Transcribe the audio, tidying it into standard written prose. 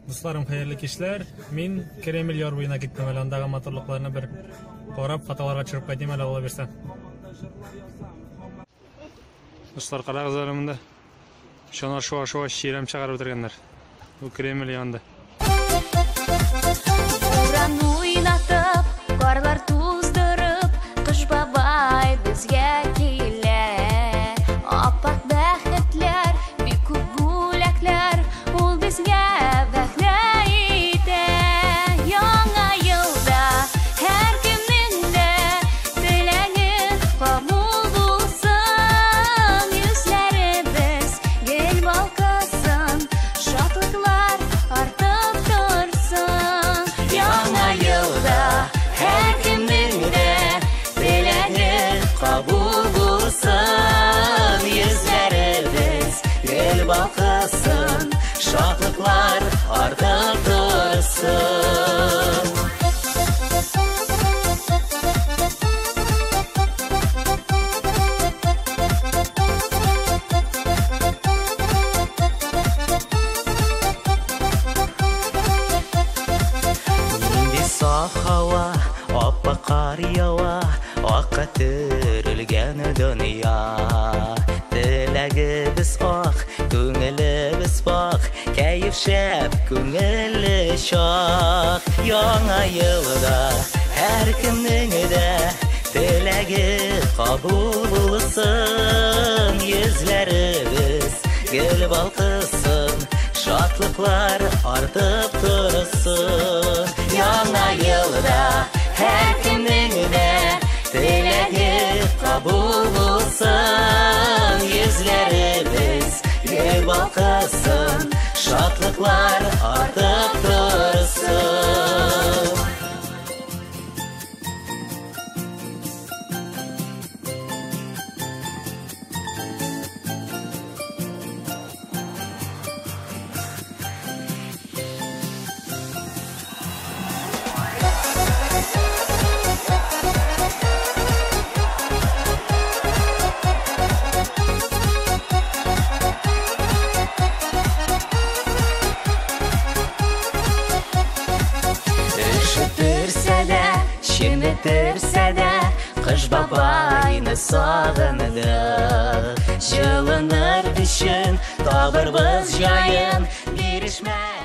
Дусларым, хәерле кичләр. Мин Кремль яр буена киттем әле, андагы моторлыкларны бер карап, фотоларга төшереп кайтыйм әле, Алла бирсә. Дуслар, карагыз әле монда. Шунар шуа ширәм чыгарып бетергәннәр. Бу Кремль янында. Карлар туздырып, кыш бабай безгә килә. Аппак бәхетләр, бик күп бүләкләр, ул безгә вәгъдә итә. Яңа елда һәр кемнең дә теләге кабул булсын. Йөзләребез гел балкысын, шатлыклар артып торсын. Яңа елда һәр кемнең дә теләге кабул булсын. Йөзләребез гел балкысын, шатлыклар артып торсын. Нинди саф һава, аппак кар ява, акка төрелгән дөнья. Теләгебез ак, күңелебез пак, кәеф шәп, күңелле чак. Яңа елда һәр кемнең дә теләге кабул булсын. Йөзләребез гел балкысын, шатлыклар артып торсын. Яңа елда һәр кемнең дә теләге кабул булсын. Йөзләребез гел балкысын, шатлыклар артып торсын. Üşütürsə də, kış babayını sağınıdır. Жылыныр düşün, табырбыз жайын, birişmə